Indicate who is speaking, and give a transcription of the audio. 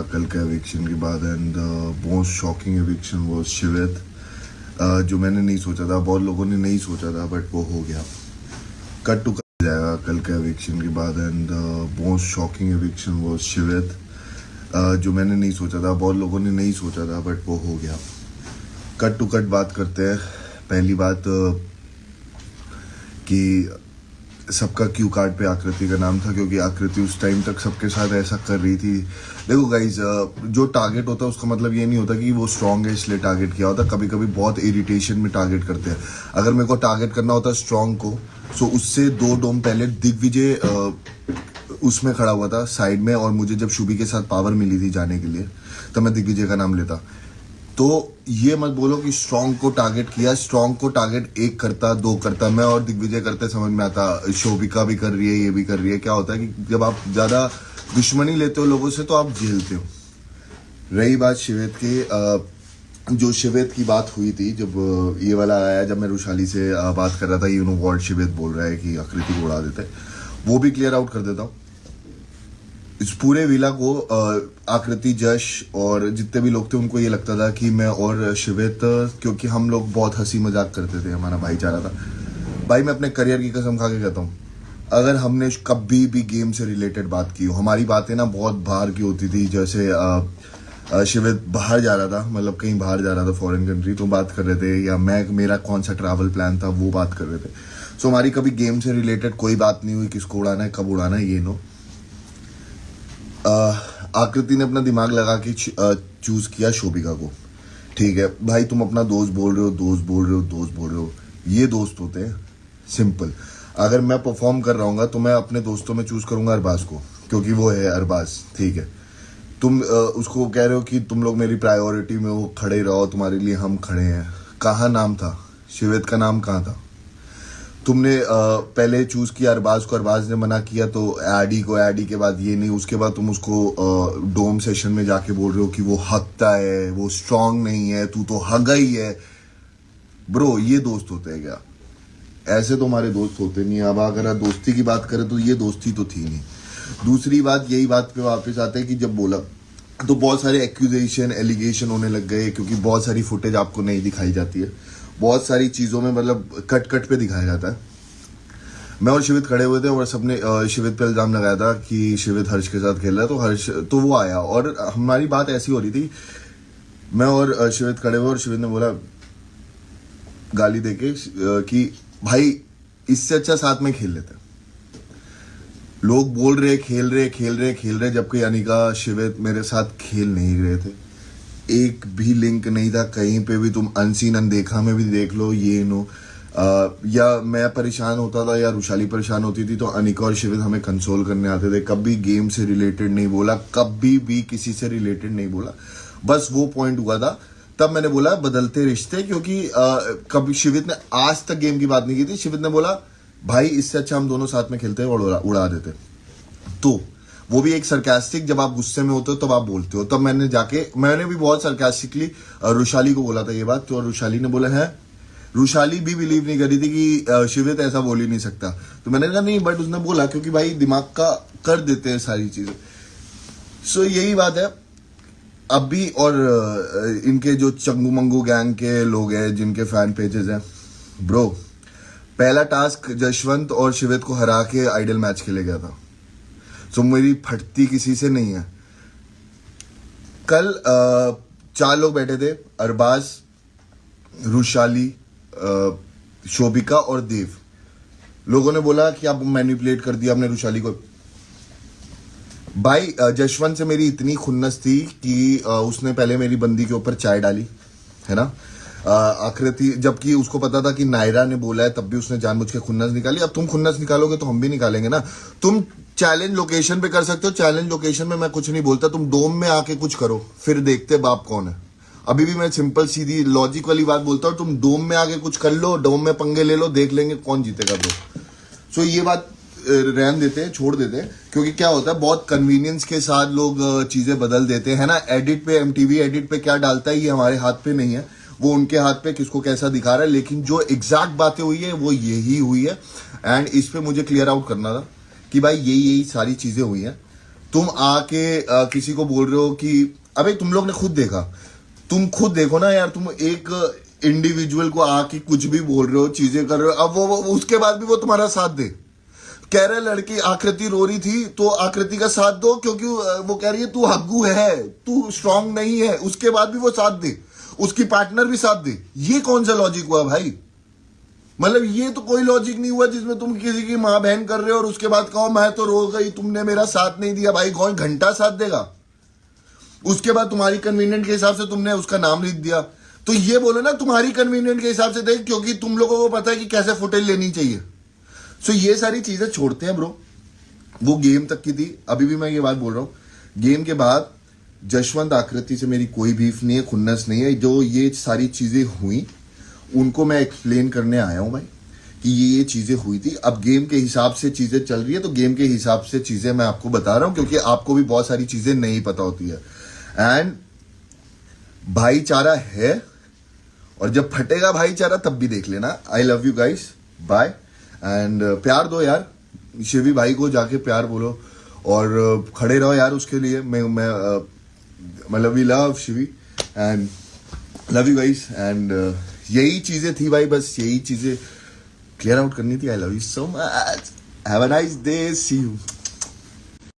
Speaker 1: कल के एविक्शन के बाद and most shocking eviction was Shivit, जो मैंने नहीं सोचा था, बहुत लोगों ने नहीं सोचा था, बट वो हो गया। कट टू कट जाएगा कल के एविक्शन के बाद and most shocking eviction was Shivit, जो मैंने नहीं सोचा था, बहुत लोगों ने नहीं सोचा था, बट वो हो गया। कट टू कट बात करते हैं। पहली बात कि सबका क्यू कार्ड पे आकृति का नाम था, क्योंकि आकृति उस टाइम तक सबके साथ ऐसा कर रही थी। देखो गाइज, जो टारगेट होता है उसका मतलब ये नहीं होता कि वो स्ट्रांग है इसलिए टारगेट किया होता। कभी कभी बहुत इरिटेशन में टारगेट करते हैं। अगर मेरे को टारगेट करना होता स्ट्रांग को, सो उससे 2 डोम पहले दिग्विजय उसमें खड़ा हुआ था साइड में, और मुझे जब शुभी के साथ पावर मिली थी जाने के लिए, तब मैं दिग्विजय का नाम लेता। तो ये मत बोलो कि स्ट्रांग को टारगेट किया। स्ट्रांग को टारगेट 1 करता, 2 करता, मैं और दिग्विजय करते, समझ में आता। शोभिका भी कर रही है, ये भी कर रही है। क्या होता है कि जब आप ज्यादा दुश्मनी लेते हो लोगों से तो आप झेलते हो। रही बात शिवेत की, जो शिवेत की बात हुई थी, जब ये वाला आया, जब मैं रुशाली से बात कर रहा था, यू नो व्हाट शिवेत बोल रहा है कि आकृति को उड़ा देते, वो भी क्लियर आउट कर देता हूँ। इस पूरे विला को आकृति, जश और जितने भी लोग थे उनको ये लगता था कि मैं और शिवेत, क्योंकि हम लोग बहुत हंसी मजाक करते थे, हमारा भाईचारा था। भाई मैं अपने करियर की कसम खा के कहता हूँ, अगर हमने कभी भी गेम से रिलेटेड बात की हो, हमारी बातें ना बहुत बाहर की होती थी। जैसे शिवेत बाहर जा रहा था, मतलब कहीं बाहर जा रहा था फॉरेन कंट्री, तो बात कर रहे थे, या मेरा कौन सा ट्रैवल प्लान था वो बात कर रहे थे। सो हमारी कभी गेम से रिलेटेड कोई बात नहीं हुई, किसको उड़ाना है, कब उड़ाना है, ये नो। आकृति ने अपना दिमाग लगा के चूज किया शोभिका को। ठीक है भाई, तुम अपना दोस्त बोल रहे हो, दोस्त बोल रहे हो, दोस्त बोल रहे हो, ये दोस्त होते हैं। सिंपल। अगर मैं परफॉर्म कर रहा हूँ तो मैं अपने दोस्तों में चूज करूंगा अरबाज को, क्योंकि वो है अरबाज। ठीक है, तुम उसको कह रहे हो कि तुम लोग मेरी प्रायोरिटी में हो, खड़े रहो, तुम्हारे लिए हम खड़े हैं। कहाँ नाम था शिवेत का? नाम कहाँ था? तुमने पहले चूज किया अरबाज को, अरबाज ने मना किया तो एडी को, एडी के बाद ये नहीं, उसके बाद तुम उसको डोम सेशन में जाके बोल रहे हो कि वो हकता है, वो स्ट्रांग नहीं है, तू तो हगा ही है। ब्रो, ये दोस्त होते हैं क्या? ऐसे तो हमारे दोस्त होते नहीं। अब अगर दोस्ती की बात करें तो ये दोस्ती तो थी नहीं। दूसरी बात, यही बात पे वापस आते हैं कि जब बोला तो बहुत सारे एक्यूजेशन, एलिगेशन होने लग गए, क्योंकि बहुत सारी फुटेज आपको नहीं दिखाई जाती है। बहुत सारी चीजों में मतलब कट कट पे दिखाया जाता है। मैं और शिवित खड़े हुए थे और सबने शिवित पे इल्जाम लगाया था कि शिवित हर्ष के साथ खेल रहा है, तो हर्ष, तो वो आया और हमारी बात ऐसी हो रही थी। मैं और शिवित खड़े हुए और शिवित ने बोला गाली देके कि भाई इससे अच्छा साथ में खेल लेते। लोग बोल रहे खेल रहे, जबकि अनिका, शिवित मेरे साथ खेल नहीं रहे थे। एक भी लिंक नहीं था कहीं पे भी। तुम अनसीन अनदेखा में भी देख लो, ये नो। या मैं परेशान होता था या रुशाली परेशान होती थी तो अनिका और शिवित हमें कंसोल करने आते थे। कभी गेम से रिलेटेड नहीं बोला, कभी भी किसी से रिलेटेड नहीं बोला। बस वो पॉइंट हुआ था, तब मैंने बोला बदलते रिश्ते, क्योंकि कभी शिवित ने आज तक गेम की बात नहीं की थी। शिवित ने बोला भाई इससे अच्छा हम दोनों साथ में खेलते और उड़ा देते। तो वो भी एक सरकास्टिक, जब आप गुस्से में होते हो तब आप बोलते हो। तब मैंने भी बहुत सरकास्टिकली रुशाली को बोला था ये बात, तो रुशाली ने बोला है, रुशाली भी बिलीव नहीं करी थी कि शिवित ऐसा बोल ही नहीं सकता। तो मैंने कहा नहीं, बट उसने बोला, क्योंकि भाई दिमाग का कर देते हैं सारी चीजें। सो यही बात है। अब भी और इनके जो चंगू मंगू गैंग के लोग हैं, जिनके फैन पेजेस हैं, ब्रो पहला टास्क जशवंत और शिवित को हरा के आइडल मैच खेले गया था। सो मेरी फटती किसी से नहीं है। कल 4 लोग बैठे थे, अरबाज, रुशाली, शोभिका और देव। लोगों ने बोला कि आप मैनिपुलेट कर दिया आपने रुशाली को। भाई जशवंत से मेरी इतनी खुन्नस थी कि उसने पहले मेरी बंदी के ऊपर चाय डाली, है ना। आकृति, जबकि उसको पता था कि नायरा ने बोला है, तब भी उसने जानबूझ के खुन्नस निकाली। अब तुम खुन्नस निकालोगे तो हम भी निकालेंगे ना। तुम चैलेंज लोकेशन पे कर सकते हो, चैलेंज लोकेशन में मैं कुछ नहीं बोलता, तुम डोम में आके कुछ करो, फिर देखते बाप कौन है। अभी भी मैं सिंपल सीधी लॉजिक वाली बात बोलता हूँ, तुम डोम में आके कुछ कर लो, डोम में पंगे ले लो, देख लेंगे कौन जीतेगा। ब्रो, सो ये बात रहन देते हैं, छोड़ देते हैं, क्योंकि क्या होता है बहुत कन्वीनियंस के साथ लोग चीजें बदल देते हैं ना। एडिट पे, एमटीवी एडिट पे क्या डालता है ये हमारे हाथ पे नहीं है, वो उनके हाथ पे किसको कैसा दिखा रहा है। लेकिन जो एग्जैक्ट बातें हुई है वो यही हुई है, एंड इस पे मुझे क्लियर आउट करना था कि भाई यही सारी चीजें हुई हैं। तुम आके किसी को बोल रहे हो कि अबे तुम लोग ने खुद देखा, तुम खुद देखो ना यार, तुम एक इंडिविजुअल को आके कुछ भी बोल रहे हो, चीजें कर रहे हो, अब वो उसके बाद भी वो तुम्हारा साथ दे। कह रहे लड़की आकृति रो रही थी तो आकृति का साथ दो, क्योंकि वो कह रही है तू हग्गू है, तू स्ट्रांग नहीं है, उसके बाद भी वो साथ दे, उसकी पार्टनर भी साथ दे। ये कौन सा लॉजिक हुआ भाई? मतलब ये तो कोई लॉजिक नहीं हुआ जिसमें तुम किसी की मां बहन कर रहे हो और उसके बाद कहो मैं तो रो गई, तुमने मेरा साथ नहीं दिया। भाई कौन घंटा साथ देगा? उसके बाद तुम्हारी कन्वीनियंट के हिसाब से तुमने उसका नाम लिख दिया, तो ये बोलो ना तुम्हारी कन्वीनियंट के हिसाब से देख, क्योंकि तुम लोगों को पता है कि कैसे फुटेज लेनी चाहिए। सो ये सारी चीजें छोड़ते हैं ब्रो। वो गेम तक की थी, अभी भी मैं ये बात बोल रहा हूं। गेम के बाद जशवंत आकृति से मेरी कोई बीफ नहीं है, खुन्नस नहीं है। जो ये सारी चीजें हुई उनको मैं एक्सप्लेन करने आया हूं भाई, कि ये चीजें हुई थी। अब गेम के हिसाब से चीजें चल रही है, तो गेम के हिसाब से चीजें मैं आपको बता रहा हूं, क्योंकि आपको भी बहुत सारी चीजें नहीं पता होती है। एंड भाईचारा है, और जब फटेगा भाईचारा तब भी देख लेना। I love you guys, bye. And प्यार दो यार शिवी भाई को, जाके प्यार बोलो और खड़े रहो यार उसके लिए। मैं मतलब we love Shivi and love you guys. And यही चीजें थी भाई, बस यही चीजें क्लियर आउट करनी थी। I love you so much, have a nice day, see you.